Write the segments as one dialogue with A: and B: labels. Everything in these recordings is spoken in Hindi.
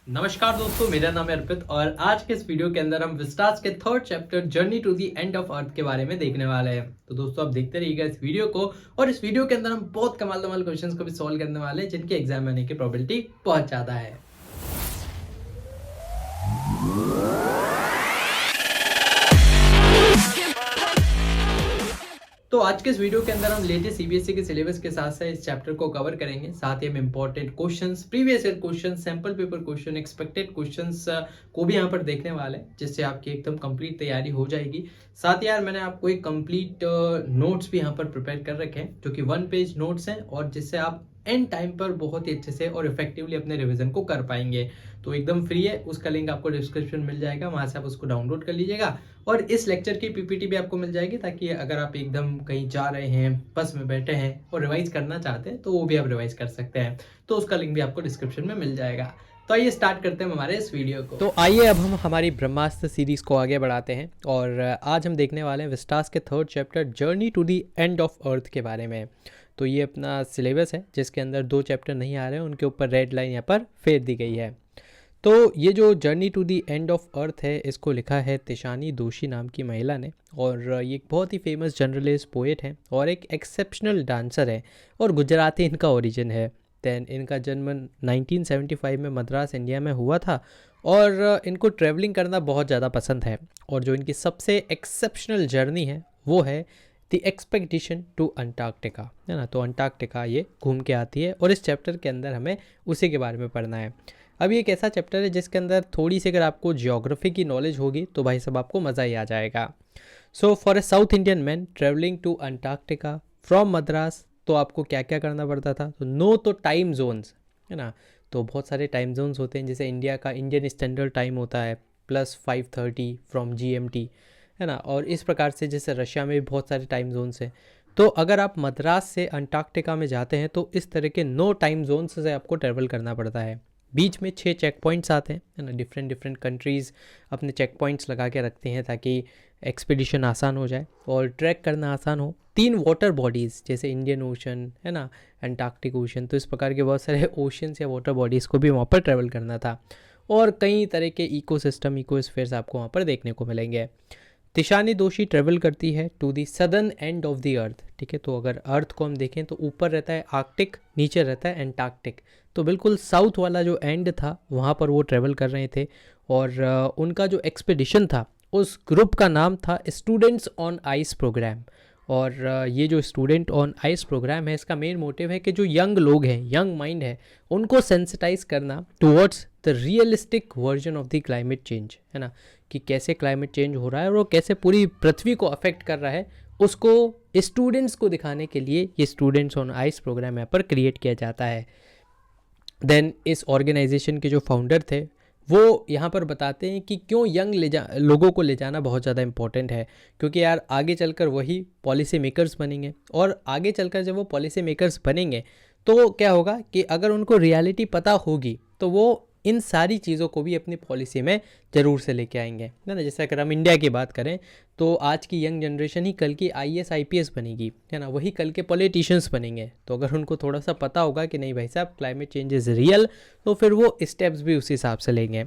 A: नमस्कार दोस्तों, मेरा नाम है अर्पित और आज के इस वीडियो के अंदर हम विस्टास के third chapter journey to the end of earth के बारे में देखने वाले हैं। तो दोस्तों आप देखते रहिएगा इस वीडियो को, और इस वीडियो के अंदर हम बहुत कमाल क्वेश्चंस को भी सॉल्व करने वाले हैं जिनके एग्जाम आने की प्रोबेबिलिटी बहुत ज्यादा है। तो आज के इस वीडियो के अंदर हम लेटेस्ट सीबीएसई के सिलेबस के साथ साथ इस चैप्टर को कवर करेंगे। साथ ही हम important questions, previous year question, sample paper question, expected questions को भी यहाँ पर देखने वाले हैं, जिससे आपकी एकदम कंप्लीट तैयारी हो जाएगी। साथ ही यार मैंने आपको एक कंप्लीट नोट्स भी यहाँ पर प्रिपेयर कर रखे हैं, जो कि 1 पेज नोट्स हैं, और जिससे आप एंड टाइम पर बहुत ही अच्छे से और इफेक्टिवली अपने रिवीजन को कर पाएंगे। तो एकदम फ्री है, उसका लिंक आपको डिस्क्रिप्शन मिल जाएगा, वहां से आप उसको डाउनलोड कर लीजिएगा। और इस लेक्चर की पीपीटी भी आपको मिल जाएगी, ताकि अगर आप एकदम कहीं जा रहे हैं, बस में बैठे हैं और रिवाइज करना चाहते हैं तो वो भी आप रिवाइज कर सकते हैं। तो उसका लिंक भी आपको डिस्क्रिप्शन में मिल जाएगा। तो आइए स्टार्ट करते हैं हमारे इस वीडियो को। तो आइए अब हम हमारी ब्रह्मास्त्र सीरीज को आगे बढ़ाते हैं, और आज हम देखने वाले हैं विस्टास के third chapter journey to the end of earth के बारे में। तो ये अपना सिलेबस है, जिसके अंदर 2 चैप्टर नहीं आ रहे हैं, उनके ऊपर रेड लाइन यहाँ पर फेर दी गई है। तो ये जो journey to the end of earth है, इसको लिखा है तिशानी दोशी नाम की महिला ने, और ये एक बहुत ही फेमस जर्नलिस्ट, पोएट हैं और एक एक्सेप्शनल डांसर है, और गुजराती इनका ओरिजिन है। दैन इनका जन्म 1975 में मद्रास, इंडिया में हुआ था, और इनको ट्रैवलिंग करना बहुत ज़्यादा पसंद है। और जो इनकी सबसे एक्सेप्शनल जर्नी है वो है द एक्सपेडिशन टू अंटार्कटिका, है ना। तो अंटार्कटिका ये घूम के आती है, और इस चैप्टर के अंदर हमें उसी के बारे में पढ़ना है। अब ये एक ऐसा चैप्टर है जिसके अंदर थोड़ी सी अगर आपको जियोग्राफी की नॉलेज होगी तो भाई सब आपको मज़ा ही आ जाएगा। So for a South Indian man travelling to Antarctica from Madras, तो आपको क्या क्या करना पड़ता था। तो नो तो टाइम जोन्स, है ना। तो बहुत सारे टाइम जोन्स होते हैं, जैसे इंडिया का इंडियन स्टैंडर्ड टाइम होता है +5:30 फ्रॉम GMT, है ना। और इस प्रकार से जैसे रशिया में भी बहुत सारे टाइम जोन्स हैं। तो अगर आप मद्रास से अंटार्कटिका में जाते हैं तो इस तरह के 9 टाइम जोन्स से आपको ट्रैवल करना पड़ता है। बीच में 6 चेक पॉइंट्स आते हैं, है ना। डिफरेंट कंट्रीज़ अपने चेक पॉइंट्स लगा के रखते हैं ताकि एक्सपीडिशन आसान हो जाए और ट्रैक करना आसान हो। 3 वाटर बॉडीज़, जैसे इंडियन ओशन, है ना, अंटार्कटिक ओशन, तो इस प्रकार के बहुत सारे ओशंस या वाटर बॉडीज़ को भी वहाँ पर ट्रैवल करना था। और कई तरह के इकोसिस्टम, इकोस्फेयर्स आपको वहाँ पर देखने को मिलेंगे। तिशानी दोशी ट्रेवल करती है to the southern end of the earth, ठीक है। तो अगर अर्थ को हम देखें तो ऊपर रहता है आर्कटिक, नीचे रहता है एंटार्कटिक। तो बिल्कुल साउथ वाला जो एंड था वहाँ पर वो ट्रेवल कर रहे थे, और उनका जो एक्सपेडिशन था उस ग्रुप का नाम था स्टूडेंट्स ऑन आइस प्रोग्राम। और ये जो स्टूडेंट ऑन आइस प्रोग्राम है, इसका मेन मोटिव है कि जो यंग लोग हैं, यंग माइंड है, उनको सेंसिटाइज करना towards the realistic version of the climate change, है ना। कि कैसे क्लाइमेट चेंज हो रहा है और वो कैसे पूरी पृथ्वी को अफेक्ट कर रहा है, उसको स्टूडेंट्स को दिखाने के लिए ये स्टूडेंट्स ऑन आइस प्रोग्राम यहाँ पर क्रिएट किया जाता है। देन इस ऑर्गेनाइजेशन के जो फाउंडर थे वो यहाँ पर बताते हैं कि क्यों यंग लोगों को ले जाना बहुत ज़्यादा इंपॉर्टेंट है, क्योंकि यार आगे चलकर वही पॉलिसी मेकर्स बनेंगे, और आगे चलकर जब वो पॉलिसी मेकर्स बनेंगे तो क्या होगा कि अगर उनको रियलिटी पता होगी तो वो इन सारी चीज़ों को भी अपनी पॉलिसी में ज़रूर से लेके आएंगे, है ना। जैसे अगर हम इंडिया की बात करें तो आज की यंग जनरेशन ही कल की IAS IPS बनेगी, है ना। वही कल के पॉलिटिशियंस बनेंगे। तो अगर उनको थोड़ा सा पता होगा कि नहीं भाई साहब क्लाइमेट चेंज इज़ रियल, तो फिर वो स्टेप्स भी उस हिसाब से लेंगे।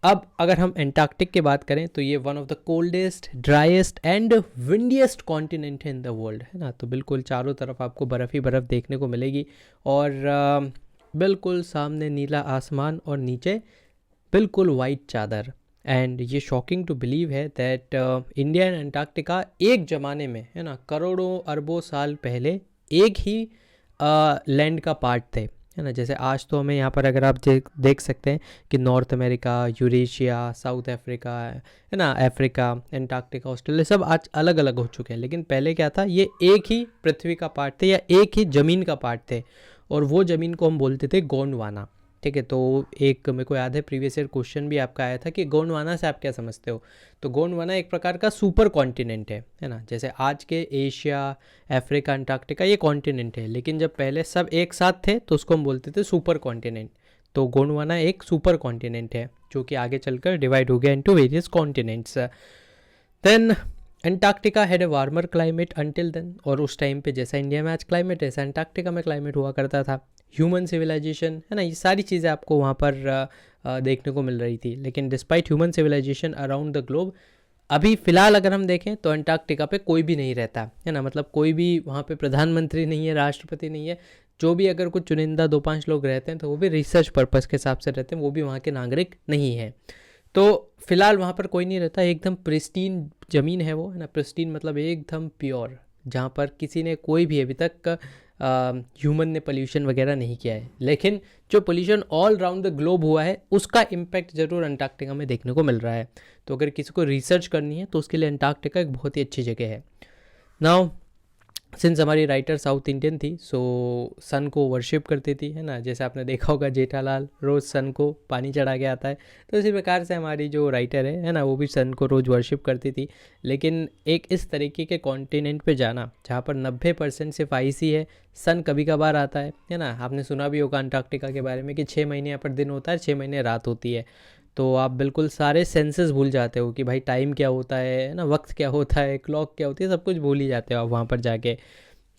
A: अब अगर हम एंटार्कटिक की बात करें तो ये one of the coldest, driest and windiest continent है इन द वर्ल्ड, है ना। तो बिल्कुल चारों तरफ आपको बर्फ़ ही बर्फ़ देखने को मिलेगी, और बिल्कुल सामने नीला आसमान और नीचे बिल्कुल वाइट चादर। एंड ये शॉकिंग टू बिलीव है दैट इंडिया एंड अंटार्कटिका एक ज़माने में, है ना, करोड़ों अरबों साल पहले एक ही लैंड का पार्ट थे, है ना। जैसे आज तो हमें यहाँ पर अगर आप देख सकते हैं कि north America, Eurasia, south Africa, है ना, अफ्रीका, अंटार्कटिका, ऑस्ट्रेलिया, सब आज अलग अलग हो चुके हैं। लेकिन पहले क्या था, ये एक ही पृथ्वी का पार्ट थे या एक ही ज़मीन का पार्ट थे, और वो ज़मीन को हम बोलते थे गोंडवाना, ठीक है। तो एक मेरे को याद है प्रीवियस ईयर क्वेश्चन भी आपका आया था कि गोंडवाना से आप क्या समझते हो। तो गोंडवाना एक प्रकार का सुपर कॉन्टिनेंट है ना। जैसे आज के एशिया, अफ्रीका, अंटार्कटिका ये कॉन्टिनेंट है, लेकिन जब पहले सब एक साथ थे तो उसको हम बोलते थे सुपर कॉन्टिनेंट। तो गोंडवाना एक सुपर कॉन्टिनेंट है जो कि आगे चलकर डिवाइड हो गया into various continents. Then Antarctica had a warmer climate until then, और उस टाइम पे जैसा इंडिया में आज क्लाइमेट है, ऐसा अंटार्कटिका में क्लाइमेट हुआ करता था। ह्यूमन सिविलाइजेशन, है ना, ये सारी चीज़ें आपको वहाँ पर देखने को मिल रही थी। लेकिन despite human civilization around the globe, अभी फ़िलहाल अगर हम देखें तो अंटार्कटिका पे कोई भी नहीं रहता है ना, मतलब कोई भी वहाँ पे प्रधानमंत्री नहीं है, राष्ट्रपति नहीं है। जो भी अगर कुछ चुनिंदा 2-5 लोग रहते हैं तो वो भी रिसर्च पर्पज़ के हिसाब से रहते हैं, वो भी वहाँ के नागरिक नहीं है। तो फिलहाल वहाँ पर कोई नहीं रहता, एकदम प्रिस्टीन ज़मीन है वो, है ना। प्रिस्टीन मतलब एकदम प्योर, जहाँ पर किसी ने कोई भी अभी तक ह्यूमन ने पोल्यूशन वगैरह नहीं किया है। लेकिन जो pollution all round the globe हुआ है उसका इम्पैक्ट ज़रूर अंटार्कटिका में देखने को मिल रहा है। तो अगर किसी को रिसर्च करनी है तो उसके लिए अंटार्कटिका एक बहुत ही अच्छी जगह है। नाउ सिंस हमारी राइटर साउथ इंडियन थी, सो सन को वर्शिप करती थी, है ना। जैसे आपने देखा होगा जेठालाल रोज़ सन को पानी चढ़ा के आता है, तो इसी प्रकार से हमारी जो राइटर है ना, वो भी सन को रोज़ वर्शिप करती थी। लेकिन एक इस तरीके के कॉन्टिनेंट पे जाना जहाँ पर 90% सिर्फ आइस ही है, सन कभी कभार आता है ना। आपने सुना भी होगा अंटार्कटिका के बारे में कि 6 महीने यहाँ पर दिन होता है, 6 महीने रात होती है। तो आप बिल्कुल सारे सेंसेस भूल जाते हो कि भाई टाइम क्या होता है ना, वक्त क्या होता है, क्लॉक क्या होती है, सब कुछ भूल ही जाते हो आप वहाँ पर जाके।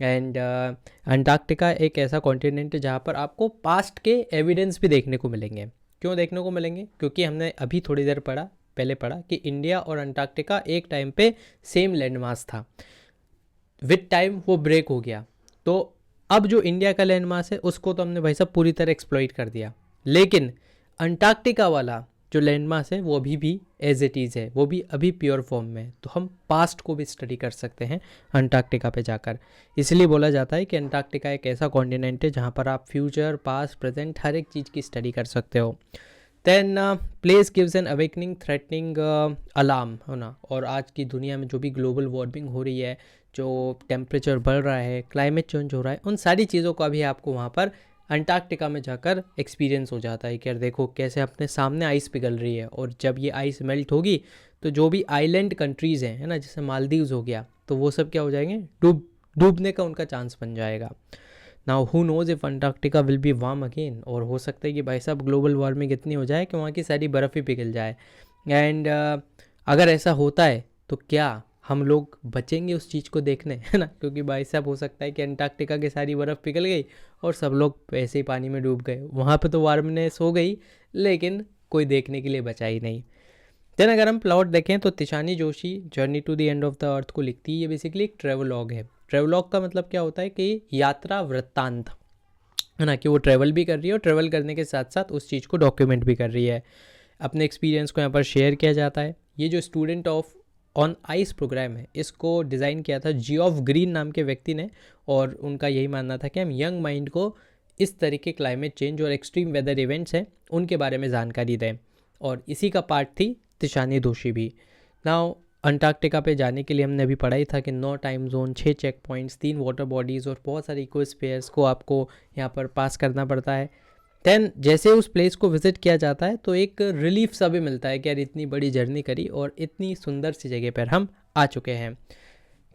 A: एंड अंटार्कटिका एक ऐसा कॉन्टिनेंट है जहाँ पर आपको पास्ट के एविडेंस भी देखने को मिलेंगे। क्यों देखने को मिलेंगे? क्योंकि हमने अभी थोड़ी देर पहले पढ़ा कि इंडिया और अंटार्कटिका एक टाइम पे सेम लैंड मास था, विद टाइम वो ब्रेक हो गया। तो अब जो इंडिया का लैंड मास है उसको तो हमने भाई साहब पूरी तरह एक्सप्लॉइट कर दिया, लेकिन अंटार्कटिका वाला जो लैंड मास है वो अभी भी एज इट इज़ है, वो भी अभी प्योर फॉर्म में है। तो हम पास्ट को भी स्टडी कर सकते हैं अंटार्कटिका पे जाकर। इसलिए बोला जाता है कि अंटार्कटिका एक ऐसा कॉन्टिनेंट है जहाँ पर आप फ्यूचर, पास्ट, प्रेजेंट हर एक चीज़ की स्टडी कर सकते हो। Then place gives an awakening threatening alarm, है ना। और आज की दुनिया में जो भी ग्लोबल वार्मिंग हो रही है, जो टेम्परेचर बढ़ रहा है, क्लाइमेट चेंज हो रहा है, उन सारी चीज़ों का भी आपको वहाँ पर अंटार्कटिका में जाकर एक्सपीरियंस हो जाता है कि यार देखो कैसे अपने सामने आइस पिघल रही है, और जब ये आइस मेल्ट होगी तो जो भी आइलैंड कंट्रीज़ हैं, है ना, जैसे मालदीव्स हो गया, तो वो सब क्या हो जाएंगे, डूबने का उनका चांस बन जाएगा। Now who knows if Antarctica will be warm again, और हो सकता है कि भाई साहब ग्लोबल वार्मिंग इतनी हो जाए कि वहाँ की सारी बर्फ़ ही पिघल जाए। एंड अगर ऐसा होता है तो क्या हम लोग बचेंगे उस चीज़ को देखने, है ना। क्योंकि भाई साहब हो सकता है कि अंटार्कटिका की सारी बर्फ़ पिघल गई और सब लोग वैसे ही पानी में डूब गए, वहाँ पे तो वार्मनेस हो गई लेकिन कोई देखने के लिए बचा ही नहीं। देन अगर हम प्लॉट देखें तो Tishani Joshi journey to the end of the earth को लिखती है। ये बेसिकली एक ट्रेवलॉग है। ट्रेवलॉग का मतलब क्या होता है कि यात्रा वृत्तांत, है ना, कि वो ट्रैवल भी कर रही है और ट्रैवल करने के साथ साथ उस चीज़ को डॉक्यूमेंट भी कर रही है। अपने एक्सपीरियंस को यहाँ पर शेयर किया जाता है। ये जो student of on ice program है, इसको डिज़ाइन किया था जियोफ ग्रीन नाम के व्यक्ति ने, और उनका यही मानना था कि हम यंग माइंड को इस तरह के क्लाइमेट चेंज और एक्सट्रीम वेदर इवेंट्स हैं उनके बारे में जानकारी दें, और इसी का पार्ट थी तिशानी दोशी भी। नाउ अंटार्कटिका पे जाने के लिए हमने अभी पढ़ा ही था कि 9 time zone, 6 check points, 3 water bodies और बहुत सारे इकोस्फीयर्स को आपको यहाँ पर पास करना पड़ता है। देन जैसे उस प्लेस को विज़िट किया जाता है तो एक रिलीफ सा भी मिलता है कि यार इतनी बड़ी जर्नी करी और इतनी सुंदर सी जगह पर हम आ चुके हैं।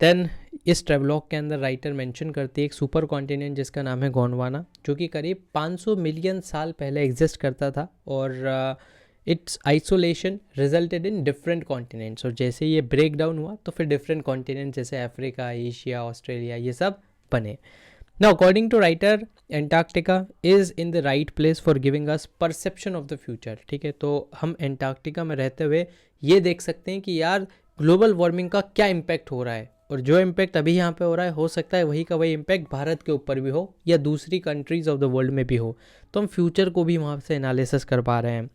A: देन इस ट्रेवलॉग के अंदर राइटर मेंशन करती है एक सुपर कॉन्टिनेंट जिसका नाम है गोंडवाना, जो कि करीब 500 मिलियन साल पहले एग्जिस्ट करता था, और it's isolation resulted in different continents. और जैसे ये ब्रेक डाउन हुआ तो फिर डिफरेंट कॉन्टिनेंट जैसे अफ्रीका, एशिया, ऑस्ट्रेलिया, ये सब बने। Now, according to writer, Antarctica is in the right place for giving us perception of the future। ठीक है, तो हम एंटार्क्टिका में रहते हुए ये देख सकते हैं कि यार ग्लोबल वार्मिंग का क्या इम्पैक्ट हो रहा है, और जो इम्पैक्ट अभी यहाँ पे हो रहा है हो सकता है वही का वही इम्पैक्ट भारत के ऊपर भी हो या दूसरी कंट्रीज़ ऑफ द वर्ल्ड में भी हो, तो हम फ्यूचर को भी वहाँ से एनालिसिस कर पा रहे हैं।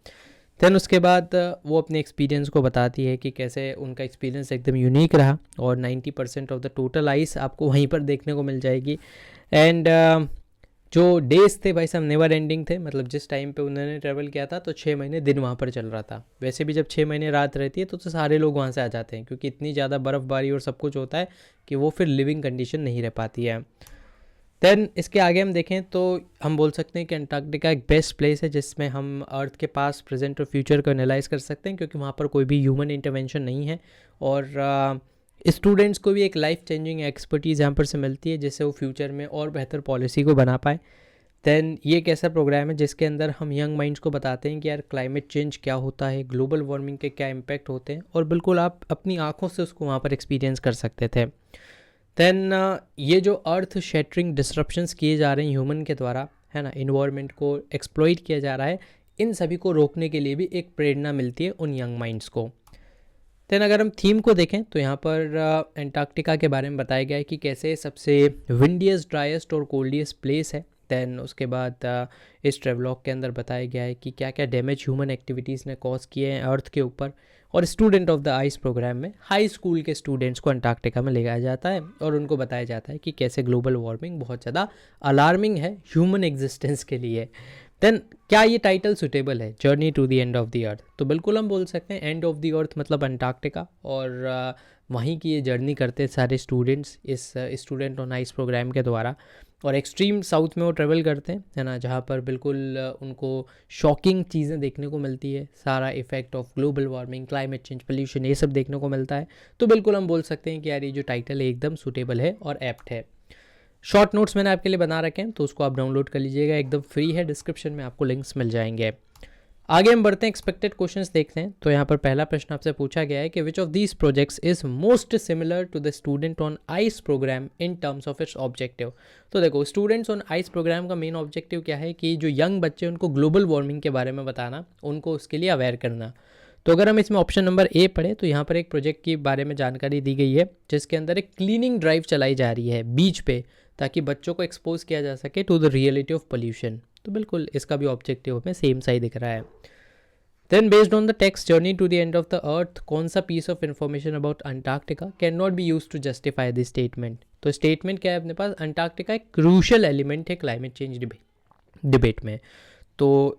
A: देन उसके बाद वो अपने एक्सपीरियंस को बताती है कि कैसे उनका एक्सपीरियंस एकदम यूनिक रहा, और 90% ऑफ द टोटल आइस आपको वहीं पर देखने को मिल जाएगी। एंड जो डेज़ थे भाई साहब नेवर एंडिंग थे, मतलब जिस टाइम पे उन्होंने ट्रैवल किया था तो 6 महीने दिन वहाँ पर चल रहा था। वैसे भी जब 6 महीने रात रहती है तो सारे लोग वहाँ से आ जाते हैं, क्योंकि इतनी ज़्यादा बर्फ़बारी और सब कुछ होता है कि वो फिर लिविंग कंडीशन नहीं रह पाती है। देन इसके आगे हम देखें तो हम बोल सकते हैं कि अंटार्कटिका एक बेस्ट प्लेस है जिसमें हम अर्थ के पास, प्रेजेंट और फ्यूचर को एनालाइज कर सकते हैं, क्योंकि वहाँ पर कोई भी ह्यूमन इंटरवेंशन नहीं है, और स्टूडेंट्स को भी एक लाइफ चेंजिंग एक्सपर्टीज़ यहाँ पर से मिलती है जिससे वो फ्यूचर में और बेहतर पॉलिसी को बना पाए। देन ये एक ऐसा प्रोग्राम है जिसके अंदर हम यंग माइंड्स को बताते हैं कि यार क्लाइमेट चेंज क्या होता है, ग्लोबल वार्मिंग के क्या इम्पैक्ट होते हैं, और बिल्कुल आप अपनी आँखों से उसको वहाँ पर एक्सपीरियंस कर सकते थे। देन ये जो अर्थ शेटरिंग डिस्ट्रप्शंस किए जा रहे हैं ह्यूमन के द्वारा, है ना, इन्वायरमेंट को एक्सप्लॉइट किया जा रहा है, इन सभी को रोकने के लिए भी एक प्रेरणा मिलती है उन यंग माइंड्स को। देन अगर हम थीम को देखें तो यहाँ पर एंटार्क्टिका के बारे में बताया गया है कि कैसे सबसे विंडियस्ट, ड्राइएस्ट और कोल्डियस्ट प्लेस है। देन उसके बाद इस ट्रेवलॉग के अंदर बताया गया है कि क्या क्या डैमेज ह्यूमन एक्टिविटीज़ ने कॉज किए हैं अर्थ के ऊपर। और student of the ice program में हाई स्कूल के स्टूडेंट्स को अंटार्कटिका में ले जाया जाता है और उनको बताया जाता है कि कैसे ग्लोबल वार्मिंग बहुत ज़्यादा अलार्मिंग है ह्यूमन एग्जिस्टेंस के लिए। देन क्या ये टाइटल सुटेबल है, journey to the end of the earth? तो बिल्कुल हम बोल सकते हैं एंड ऑफ द अर्थ मतलब अंटार्कटिका, और वहीं की ये जर्नी करते हैं सारे स्टूडेंट्स इस स्टूडेंट ऑन आइस प्रोग्राम के द्वारा। और एक्सट्रीम साउथ में वो ट्रेवल करते हैं, है ना, जहाँ पर बिल्कुल उनको शॉकिंग चीज़ें देखने को मिलती है, सारा effect of global warming, climate change, pollution, ये सब देखने को मिलता है। तो बिल्कुल हम बोल सकते हैं कि यार ये जो टाइटल है एकदम सूटेबल है और एप्ट है। शॉर्ट नोट्स मैंने आपके लिए बना रखे हैं तो उसको आप डाउनलोड कर लीजिएगा, एकदम फ्री है, डिस्क्रिप्शन में आपको लिंक्स मिल जाएंगे। आगे हम बढ़ते हैं, एक्सपेक्टेड क्वेश्चंस देखते हैं। तो यहाँ पर पहला प्रश्न आपसे पूछा गया है कि which of these projects is most similar to the student on ice program in terms of its objective. तो देखो, स्टूडेंट्स ऑन आइस प्रोग्राम का मेन ऑब्जेक्टिव क्या है कि जो यंग बच्चे उनको ग्लोबल वार्मिंग के बारे में बताना, उनको उसके लिए अवेयर करना। तो अगर हम इसमें ऑप्शन नंबर ए पढ़े तो यहाँ पर एक प्रोजेक्ट के बारे में जानकारी दी गई है जिसके अंदर एक क्लीनिंग ड्राइव चलाई जा रही है बीच पे, ताकि बच्चों को एक्सपोज किया जा सके to the reality of pollution. तो बिल्कुल इसका भी ऑब्जेक्टिव हमें सेम सा ही दिख रहा है। Then based on the text journey to the end of the earth, कौन सा piece of information about Antarctica can not be use to justify this statement? तो स्टेटमेंट क्या है अपने पास, अंटार्कटिका एक क्रूशियल एलिमेंट है क्लाइमेट चेंज डिबेट में। तो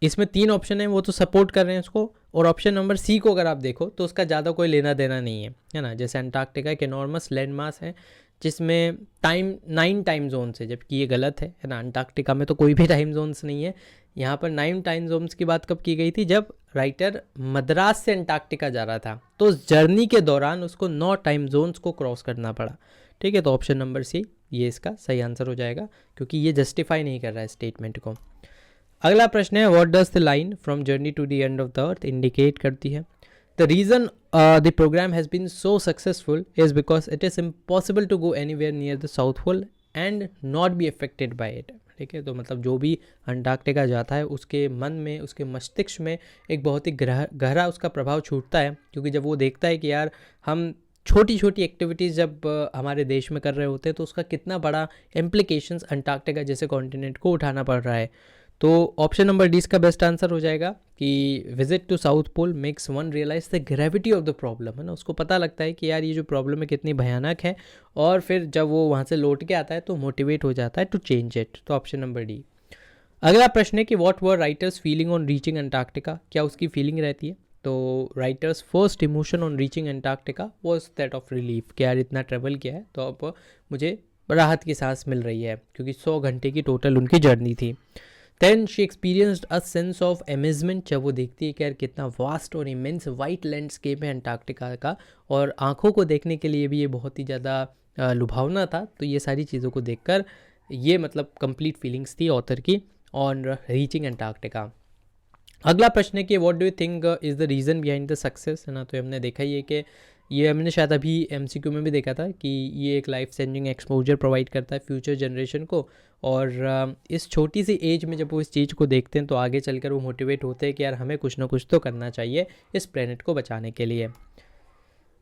A: इसमें 3 ऑप्शन है, वो तो सपोर्ट कर रहे हैं उसको, और ऑप्शन नंबर सी को अगर आप देखो तो उसका ज़्यादा कोई लेना देना नहीं है ना। जैसे अंटार्कटिका एक एनॉर्मस लैंड मास है जिसमें 9 टाइम जोन्स है, जबकि ये गलत है ना। अंटार्कटिका में तो कोई भी टाइम जोन्स नहीं है। यहाँ पर 9 टाइम जोन्स की बात कब की गई थी, जब राइटर मद्रास से अंटार्कटिका जा रहा था, तो उस जर्नी के दौरान उसको 9 टाइम जोन्स को क्रॉस करना पड़ा। ठीक है, तो ऑप्शन नंबर सी ये इसका सही आंसर हो जाएगा, क्योंकि ये जस्टिफाई नहीं कर रहा है स्टेटमेंट को। अगला प्रश्न है, what does the line from journey to the end of the earth indicate करती है? The reason the program has been so successful is because it is impossible to go anywhere near the South Pole and not be affected by it. ठीक है, तो मतलब जो भी अंटार्कटिका जाता है उसके मन में, उसके मस्तिष्क में एक बहुत ही गहरा उसका प्रभाव छूटता है, क्योंकि जब वो देखता है कि यार हम छोटी छोटी एक्टिविटीज़ जब हमारे देश में कर रहे होते हैं तो उसका कितना बड़ा इम्प्लीकेशंस अंटार्कटिका जैसे कॉन्टिनेंट को उठाना पड़ रहा है। तो ऑप्शन नंबर डी इसका बेस्ट आंसर हो जाएगा कि visit to South Pole makes one realize the gravity of the problem, है ना। उसको पता लगता है कि यार ये जो प्रॉब्लम है कितनी भयानक है, और फिर जब वो वहाँ से लौट के आता है तो मोटिवेट हो जाता है टू चेंज इट। तो ऑप्शन नंबर डी। अगला प्रश्न है कि what were writers feeling on reaching Antarctica? क्या उसकी फीलिंग रहती है? तो writers first emotion on reaching Antarctica was that of relief, कि यार इतना ट्रेवल किया है तो अब मुझे राहत की सांस मिल रही है, क्योंकि 100 घंटे की टोटल उनकी जर्नी थी। Then she experienced a sense of amazement, जब वो देखती है कि यार कितना वास्ट और इमेंस वाइट लैंडस्केप है अंटार्कटिका का, और आंखों को देखने के लिए भी ये बहुत ही ज़्यादा लुभावना था। तो ये सारी चीज़ों को देखकर ये मतलब कंप्लीट फीलिंग्स थी ऑथर की ऑन रीचिंग अंटार्कटिका। अगला प्रश्न है कि what do you think is the reason behind the success, है ना। तो हमने देखा ही है कि ये हमने शायद अभी MCQ में भी देखा था कि ये एक लाइफ चेंजिंग एक्सपोजर प्रोवाइड करता है फ्यूचर जनरेशन को, और इस छोटी सी एज में जब वो इस चीज़ को देखते हैं तो आगे चलकर वो मोटिवेट होते हैं कि यार हमें कुछ ना कुछ तो करना चाहिए इस प्लेनेट को बचाने के लिए।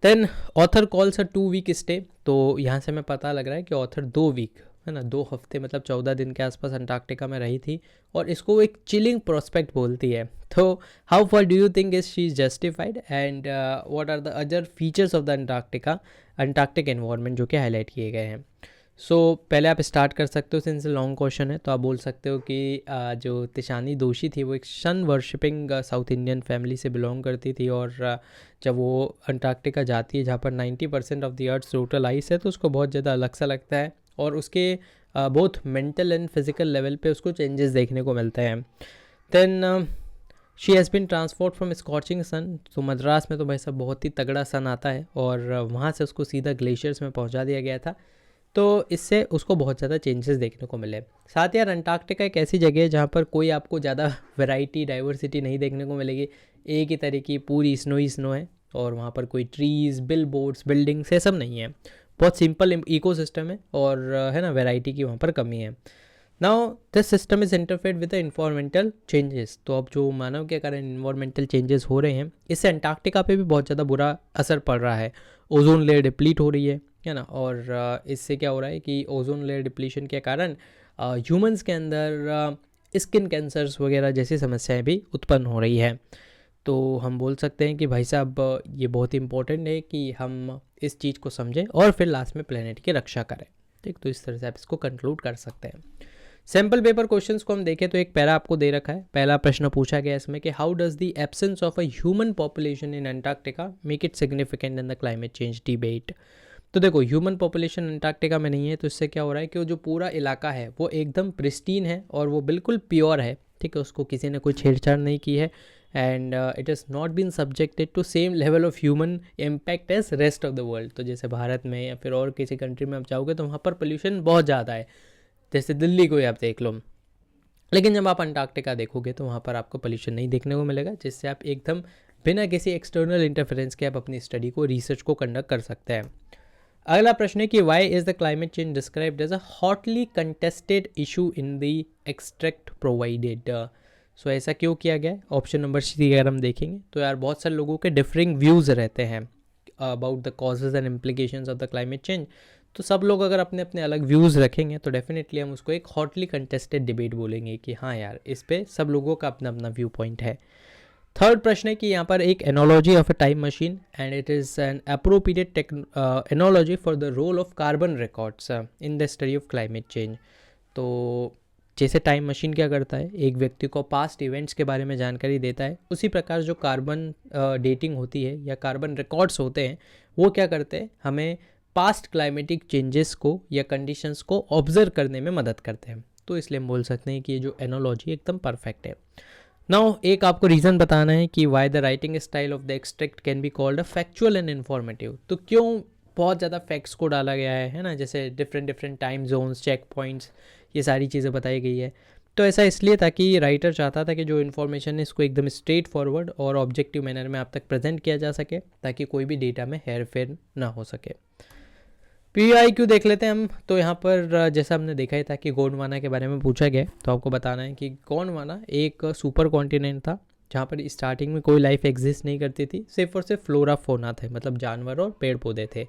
A: Then author calls a 2 week stay, तो यहाँ से हमें पता लग रहा है कि ऑथर 2 वीक, है ना, 2 हफ्ते मतलब 14 दिन के आसपास अंटार्कटिका में रही थी, और इसको एक चिलिंग प्रोस्पेक्ट बोलती है। तो how far do you think is she is justified, and what are the other features of the Antarctic environment जो कि हाईलाइट किए गए हैं? सो पहले आप स्टार्ट कर सकते हो, सिंस लॉन्ग क्वेश्चन है तो आप बोल सकते हो कि जो तिशानी दोषी थी वो एक सन वर्शिपिंग साउथ इंडियन फैमिली से बिलोंग करती थी, और जब वो अंटार्कटिका जाती है जहाँ पर 90% of the earth total ice है, तो उसको बहुत ज़्यादा अलग सा लगता है, और उसके both mental and physical level पे उसको चेंजेस देखने को मिलते हैं। Then she has been transport from scorching sun, तो मद्रास में तो भाई साहब बहुत ही तगड़ा सन आता है, और वहाँ से उसको सीधा ग्लेशियर्स में पहुँचा दिया गया था, तो इससे उसको बहुत ज़्यादा चेंजेस देखने को मिले। साथ ही यार अंटार्कटिका एक ऐसी जगह है जहाँ पर कोई आपको ज़्यादा वैरायटी डाइवर्सिटी नहीं देखने को मिलेगी, एक ही तरह की पूरी स्नो ही स्नो है, और वहाँ पर कोई ट्रीज़, बिल बोर्ड्स, बिल्डिंग्स ये सब नहीं है, बहुत सिंपल इकोसिस्टम है, और है ना वैरायटी की वहाँ पर कमी है। Now this system is interfere with the environmental changes. तो अब जो मानव के कारण इन्वायरमेंटल चेंजेस हो रहे हैं, इससे अंटार्कटिका पे भी बहुत ज़्यादा बुरा असर पड़ रहा है। ओजोन लेयर डिप्लीट हो रही है ना। और इससे क्या हो रहा है कि ओजोन लेयर डिप्लीशन के कारण ह्यूमंस के अंदर स्किन कैंसर्स वगैरह जैसी समस्याएं भी उत्पन्न हो रही है। तो हम बोल सकते हैं कि भाई साहब ये बहुत इंपॉर्टेंट है कि हम इस चीज़ को समझें और फिर लास्ट में प्लेनेट की रक्षा करें। ठीक, तो इस तरह से आप इसको कंक्लूड कर सकते हैं। सैम्पल पेपर क्वेश्चंस को हम देखें तो एक पैरा आपको दे रखा है। पहला प्रश्न पूछा गया इसमें कि how does the absence of a human population in Antarctica make it significant in the climate change debate. तो देखो, ह्यूमन पॉपुलेशन अंटार्कटिका में नहीं है, तो इससे क्या हो रहा है कि वो जो पूरा इलाका है वो एकदम प्रिस्टीन है और वो बिल्कुल प्योर है। ठीक है, उसको किसी ने कोई छेड़छाड़ नहीं की है and it is not been subjected to same level of human impact as rest of the world. तो जैसे भारत में या फिर और किसी कंट्री में आप जाओगे तो वहाँ पर पोल्यूशन बहुत ज़्यादा है, जैसे दिल्ली को ही आप देख लो। लेकिन जब आप अंटार्कटिका देखोगे तो वहाँ पर आपको पोल्यूशन नहीं देखने को मिलेगा, जिससे आप एकदम बिना किसी एक्सटर्नल इंटरफेरेंस के आप अपनी स्टडी को, रिसर्च को कंडक्ट कर सकते हैं। अगला प्रश्न है कि why is the climate change described as a hotly contested issue in the extract provided. So ऐसा क्यों किया गया है? ऑप्शन नंबर सी अगर हम देखेंगे तो यार बहुत सारे लोगों के डिफरिंग व्यूज़ रहते हैं about the causes and implications of the climate change. तो सब लोग अगर अपने अपने अलग व्यूज़ रखेंगे तो डेफिनेटली हम उसको एक हॉटली कंटेस्टेड डिबेट बोलेंगे कि हाँ यार, इस पे सब लोगों का अपना अपना व्यू पॉइंट है। थर्ड प्रश्न है कि यहाँ पर एक analogy of a time machine and it is an appropriate analogy for the role of carbon records in the study of climate change. तो जैसे टाइम मशीन क्या करता है, एक व्यक्ति को पास्ट इवेंट्स के बारे में जानकारी देता है, उसी प्रकार जो कार्बन डेटिंग होती है या कार्बन रिकॉर्ड्स होते हैं वो क्या करते हैं, हमें पास्ट क्लाइमेटिक चेंजेस को या कंडीशंस को ऑब्जर्व करने में मदद करते हैं। तो इसलिए हम बोल सकते हैं कि ये जो एनोलॉजी एकदम परफेक्ट है। नाउ एक आपको रीज़न बताना है कि why the writing style of the extract can be called a factual and informative. तो क्यों बहुत ज़्यादा फैक्ट्स को डाला गया है ना, जैसे different time zones, check points, ये सारी चीज़ें बताई गई है। तो ऐसा इसलिए था कि राइटर चाहता था कि जो इन्फॉर्मेशन है इसको एकदम स्ट्रेट फॉरवर्ड और ऑब्जेक्टिव मैनर में आप तक प्रेजेंट किया जा सके, ताकि कोई भी डेटा में हेर फेर ना हो सके। PIQ देख लेते हैं हम। तो यहाँ पर जैसा हमने देखा ही था कि गोंडवाना के बारे में पूछा गया, तो आपको बताना है कि गोंडवाना एक सुपर कॉन्टिनेंट था जहाँ पर स्टार्टिंग में कोई लाइफ एग्जिस्ट नहीं करती थी, सिर्फ और सिर्फ फ्लोरा फोना थे, मतलब जानवर और पेड़ पौधे थे।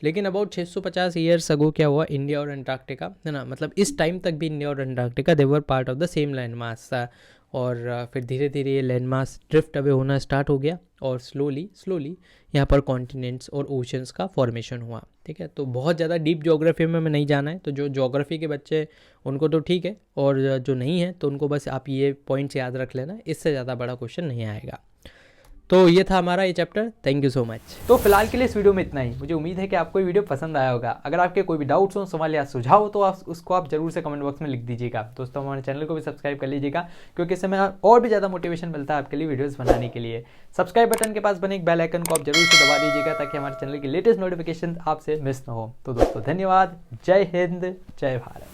A: लेकिन अबाउट 650 ईयर्स अगो क्या हुआ, इंडिया और अंटार्कटिका है ना, मतलब इस टाइम तक भी इंडिया और Antarctica they were part of the same land mass था। और फिर धीरे धीरे ये लैंड मास ड्रिफ्ट अवे होना स्टार्ट हो गया और स्लोली यहाँ पर कॉन्टिनेंट्स और ओशंस का फॉर्मेशन हुआ। ठीक है, तो बहुत ज़्यादा डीप ज्योग्राफी में नहीं जाना है, तो जो ज्योग्राफी के बच्चे उनको तो ठीक है, और जो नहीं है तो उनको बस आप ये पॉइंट्स याद रख लेना, इससे ज़्यादा बड़ा क्वेश्चन नहीं आएगा। तो ये था हमारा ये chapter. Thank you so much. तो फिलहाल के लिए इस वीडियो में इतना ही। मुझे उम्मीद है कि आपको ये वीडियो पसंद आया होगा। अगर आपके कोई भी डाउट्स हो, सवाल या सुझाव हो तो उसको आप जरूर से कमेंट बॉक्स में लिख दीजिएगा। दोस्तों हमारे चैनल को भी सब्सक्राइब कर लीजिएगा, क्योंकि इससे हमें और भी ज़्यादा मोटिवेशन मिलता है आपके लिए वीडियोज़ बनाने के लिए। सब्सक्राइब बटन के पास बने एक बेल आइकन को आप जरूर से दबा दीजिएगा, ताकि हमारे चैनल की लेटेस्ट नोटिफिकेशन आपसे मिस ना हो। तो दोस्तों धन्यवाद। जय हिंद, जय भारत।